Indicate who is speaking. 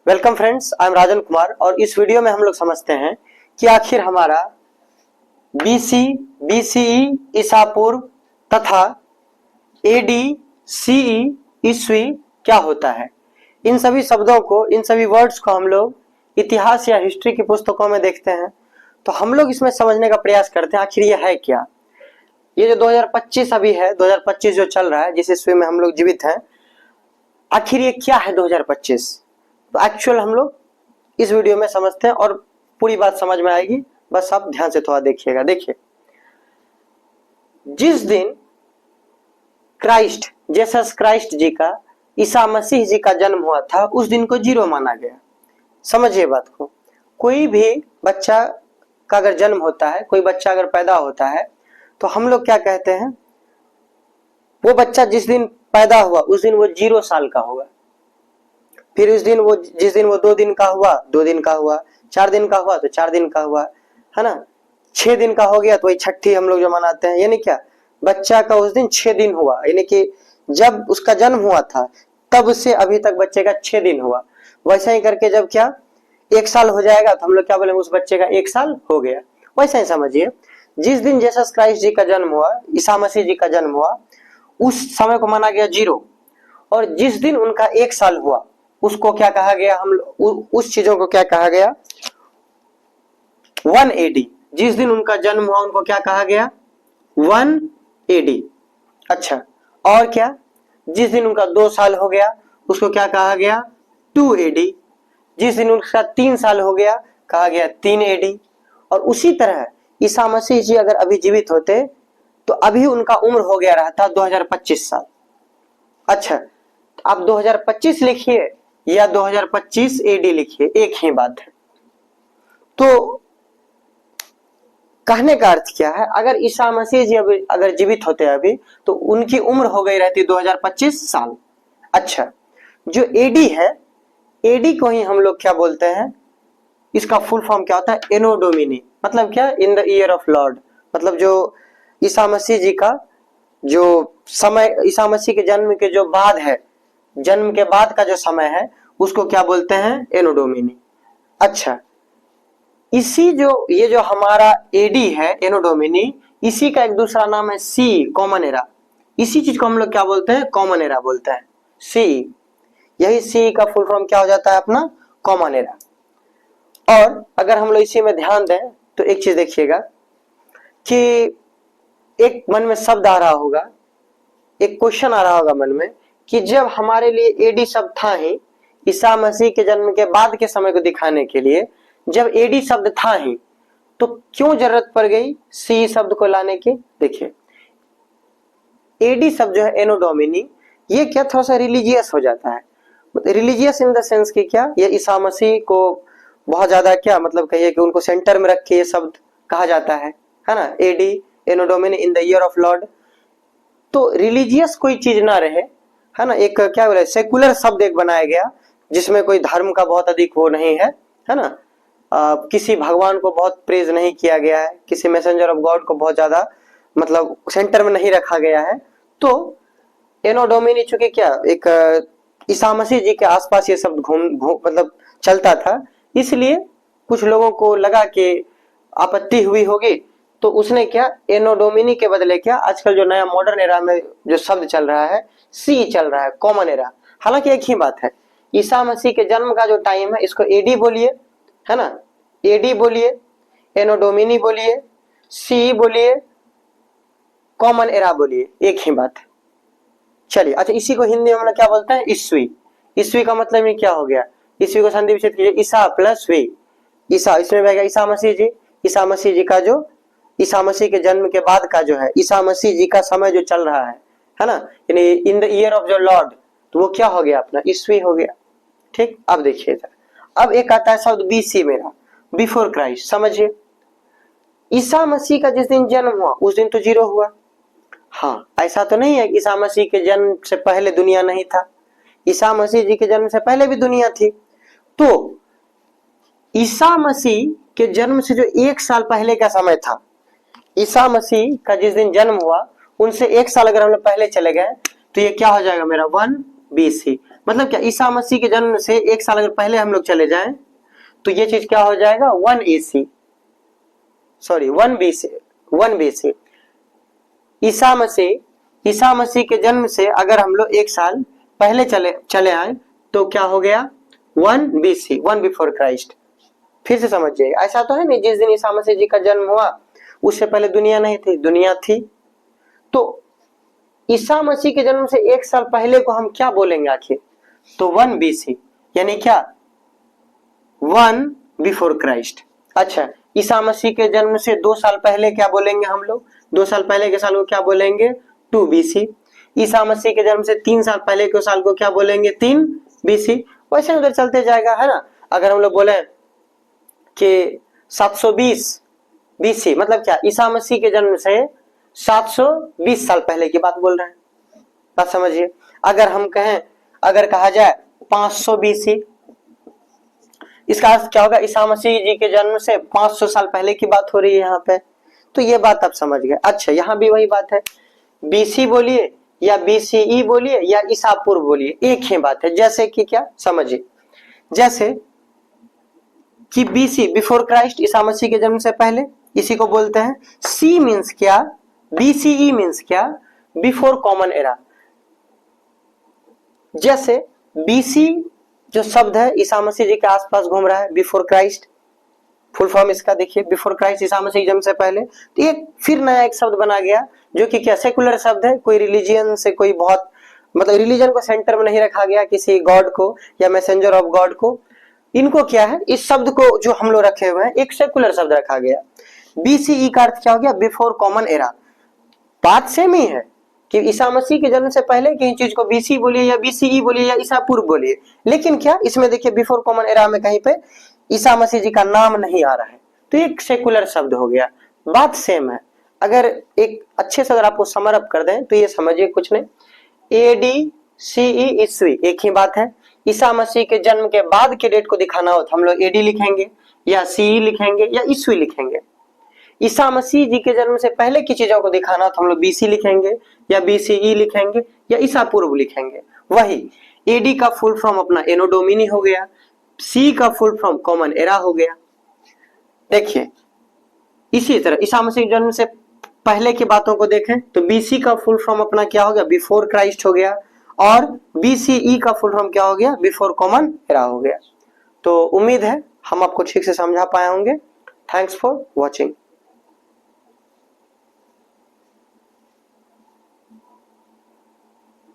Speaker 1: Welcome friends, I am Rajan Kumar और इस video में हम लोग समझते हैं कि आखिर हमारा बीसी, बीसीई ईसा पूर्व तथा एडी, सीई ईस्वी क्या होता है। इन सभी शब्दों को, इन सभी वर्ड्स को हम लोग इतिहास या हिस्ट्री की पुस्तकों में देखते हैं, तो हम लोग इसमें समझने का प्रयास करते हैं आखिर ये है क्या। ये जो 2025 अभी है, 2025 जो चल रहा है, जिस ईस्वी में हम लोग जीवित हैं, आखिर ये क्या है 2025। तो एक्चुअल हम लोग इस वीडियो में समझते हैं और पूरी बात समझ में आएगी, बस आप ध्यान से थोड़ा देखिएगा। देखिए, जिस दिन क्राइस्ट, जीसस क्राइस्ट जी का, ईसा मसीह जी का जन्म हुआ था, उस दिन को जीरो माना गया। समझिए बात को। कोई भी बच्चा का अगर जन्म होता है, कोई बच्चा अगर पैदा होता है, तो हम लोग क्या कहते हैं, वो बच्चा जिस दिन पैदा हुआ उस दिन वो 0 साल का होगा। फिर उस दिन वो, जिस दिन वो 2 दिन का हुआ 2 दिन का हुआ, 4 दिन का हुआ तो 4 दिन का हुआ, है ना। 6 दिन का हो गया तो वही छठी हम लोग जो मनाते हैं, यानी क्या, बच्चा का उस दिन 6 दिन हुआ, यानी कि जब उसका जन्म हुआ था तब से अभी तक बच्चे का 6 दिन हुआ। वैसा ही करके जब क्या 1 साल हो जाएगा तो हम लोग क्या बोलेंगे, उस बच्चे का 1 साल हो गया। वैसा ही समझिए, जिस दिन जीसस क्राइस्ट जी का जन्म हुआ, ईसा मसीह जी का जन्म हुआ, उस समय को माना गया 0, और जिस दिन उनका 1 साल हुआ उसको क्या कहा गया, हम उस चीजों को क्या कहा गया, 1 AD। जिस दिन उनका जन्म हुआ उनको क्या कहा गया, 1 AD। अच्छा, और क्या, जिस दिन उनका 2 साल हो गया उसको क्या कहा गया, 2 AD। जिस दिन उनका 3 साल हो गया कहा गया 3 AD। और उसी तरह ईसा मसीह जी अगर अभी जीवित होते तो अभी उनका उम्र हो गया रहता 2025 साल। अच्छा, आप 2025 लिखिए या 2025 AD लिखिए, एक ही बात है। तो कहने का अर्थ क्या है, अगर ईसा मसीह जी अगर जीवित होते अभी तो उनकी उम्र हो गई रहती 2025 साल। अच्छा, जो AD है, AD को ही हम लोग क्या बोलते हैं, इसका फुल फॉर्म क्या होता है, एनो डोमिनी। मतलब क्या, इन द ईयर ऑफ लॉर्ड। मतलब जो ईसा मसीह जी का जो समय, ईसा मसीह के जन्म के जो बाद है, जन्म के बाद का जो समय है उसको क्या बोलते हैं, एनो डोमिनी। अच्छा, इसी जो ये जो हमारा एडी है, एनो डोमिनी, इसी का एक दूसरा नाम है सी, कॉमन एरा। इसी चीज को हम लोग क्या बोलते हैं, कॉमन एरा बोलते हैं, सी। यही सी का फुल फॉर्म क्या हो जाता है अपना, कॉमन एरा। और अगर हम लोग इसी में ध्यान दें तो एक चीज देखिएगा कि एक मन में शब्द आ रहा होगा, एक क्वेश्चन आ रहा होगा मन में कि जब हमारे लिए एडी शब्द था ही, ईसा मसीह के जन्म के बाद के समय को दिखाने के लिए जब एडी शब्द था ही, तो क्यों जरूरत पड़ गई सी शब्द को लाने की। देखिए, एडी शब्द जो है, एनो डोमिनी, ये क्या थोड़ा सा रिलीजियस हो जाता है। रिलीजियस इन द सेंस कि क्या, ये ईसा मसीह को बहुत ज्यादा क्या, मतलब कहिए कि उनको सेंटर में रख के ये शब्द कहा जाता है ना, AD, anno domini, in the year of lord. तो रिलीजियस कोई चीज ना रहे, है ना, एक क्या बोले, सेकुलर शब्द एक बनाया गया जिसमें कोई धर्म का बहुत अधिक वो नहीं है ना। किसी भगवान को बहुत प्रेज नहीं किया गया है, किसी मैसेंजर ऑफ गॉड को बहुत ज्यादा मतलब सेंटर में नहीं रखा गया है। तो एनो डोमिनी चूंकि क्या, एक ईसा मसीह जी के आसपास ये शब्द घूम मतलब चलता था, इसलिए कुछ लोगों को लगा कि आपत्ति हुई होगी, तो उसने क्या, एनो डोमिनी के बदले क्या, आजकल जो नया मॉडर्न एरा में जो शब्द चल रहा है, सी चल रहा है, कॉमन एरा। हालांकि एक ही बात है, ईसा मसीह के जन्म का जो टाइम है इसको एडी बोलिए, है ना, एडी बोलिए, एनो डोमिनी बोलिए, सी बोलिए, कॉमन एरा बोलिए, एक ही बात है। चलिए, अच्छा, इसी को हिंदी में हम लोग क्या बोलते हैं, ईस्वी। ईस्वी का मतलब ये क्या हो गया, ईस्वी को संधि विच्छेद कीजिए, ईसा प्लस वी। ईसा, इसमें बहेगा ईसा मसीह जी। ईसा मसीह जी का जो, ईसा मसीह के जन्म के बाद का जो है, ईसा मसीह जी का समय जो चल रहा है ना, यानी इन द ईयर ऑफ जो लॉर्ड, तो वो क्या हो गया अपना, ईस्वी हो गया। ठीक, अब देखिए, अब एक आता है शब्द बीसी मेरा, बिफोर क्राइस्ट। समझिए, ईसा मसीह का जिस दिन जन्म हुआ उस दिन तो 0 हुआ। हाँ, ऐसा तो नहीं है कि ईसा मसीह के जन्म से पहले दुनिया नहीं था, ईसा मसीह जी के जन्म से पहले भी दुनिया थी। तो ईसा मसीह के जन्म से जो 1 साल पहले का समय था, ईसा मसीह का जिस दिन जन्म हुआ उनसे 1 साल अगर हम लोग पहले चले गए तो ये क्या हो जाएगा मेरा, 1 BC। मतलब क्या, ईसा मसीह के जन्म से 1 साल अगर पहले हम लोग चले जाएं तो ये चीज क्या हो जाएगा, 1 AC, sorry 1 BC। Isa Masih के जन्म से अगर हम लोग 1 साल पहले चले आए तो क्या हो गया, 1 BC, 1 बिफोर क्राइस्ट। फिर से समझिए, ऐसा तो है नहीं जिस दिन ईसा मसीह जी का जन्म हुआ उससे पहले दुनिया नहीं थी, दुनिया थी। तो ईसा मसीह के जन्म से 1 साल पहले को हम क्या बोलेंगे आखिर, तो 1 BC, यानी क्या, 1 बिफोर क्राइस्ट। अच्छा, ईसा मसीह के जन्म से 2 साल पहले क्या बोलेंगे हम लोग, 2 साल पहले के साल को क्या बोलेंगे, 2 BC। ईसा मसीह के जन्म से 3 साल पहले के साल को क्या बोलेंगे, 3 BC। वैसे उधर चलते जाएगा, है ना। अगर हम लोग बोले कि 720 BC, मतलब क्या, ईसा मसीह के जन्म से 720 साल पहले की बात बोल रहे हैं, बात समझिए। अगर हम कहें, अगर कहा जाए 500 BC, इसका अर्थ क्या होगा, ईसा मसीह जी के जन्म से 500 साल पहले की बात हो रही है यहाँ पे। तो ये बात आप समझ गए। अच्छा, यहाँ भी वही बात है, BC बोलिए या BCE बोलिए या ईसा पूर्व बोलिए, एक ही बात है। जैसे कि क्या, समझिए, जैसे कि BC before Christ, Isa Masih के जन्म से पहले, इसी को बोलते हैं। C मीन्स क्या, BCE मीन्स क्या, बिफोर कॉमन एरा। जैसे BC जो शब्द है ईसा मसीह जी के आसपास घूम रहा है, बिफोर क्राइस्ट, फुल फॉर्म इसका देखिए, बिफोर क्राइस्ट, ईसा मसीह जन्म से पहले। तो ये फिर नया एक शब्द बना गया जो कि क्या, सेकुलर शब्द है, कोई रिलीजियन से कोई बहुत, मतलब रिलीजन को सेंटर में नहीं रखा गया, किसी गॉड को या मैसेंजर ऑफ गॉड को। इनको क्या है, इस शब्द को जो हम लोग रखे हुए हैं एक सेकुलर शब्द रखा गया। BCE का अर्थ क्या हो गया, बिफोर कॉमन एरा। बात सेम ही है कि ईसा मसीह के जन्म से पहले की चीज को BC बोलिए या BCE बोलिए या ईसा पूर्व बोलिए, लेकिन क्या इसमें देखिए बिफोर कॉमन एरा में कहीं पे ईसा मसीह जी का नाम नहीं आ रहा है, तो एक सेकुलर शब्द हो गया। बात सेम है। अगर एक अच्छे से अगर आपको समर अप कर दें तो ये समझिए, कुछ नहीं, AD CE ईस्वी एक ही बात है। ईसा मसीह के जन्म के बाद के डेट को दिखाना हो तो हम लोग AD लिखेंगे या CE लिखेंगे या ईस्वी लिखेंगे। ईसा मसीह जी के जन्म से पहले की चीजों को दिखाना तो हम लोग BC लिखेंगे या BCE लिखेंगे या ईसा पूर्व लिखेंगे। वही AD का फुल फॉर्म अपना एनो डोमिनी हो गया, C का फुल फॉर्म कॉमन एरा हो गया। देखिए, इसी तरह ईसा मसीह जन्म से पहले की बातों को देखें तो BC का फुल फॉर्म अपना क्या हो गया, बिफोर क्राइस्ट हो गया, और BCE का फुल फॉर्म क्या हो गया, बिफोर कॉमन एरा हो गया। तो उम्मीद है हम आपको ठीक से समझा पाए होंगे। Thanks for watching.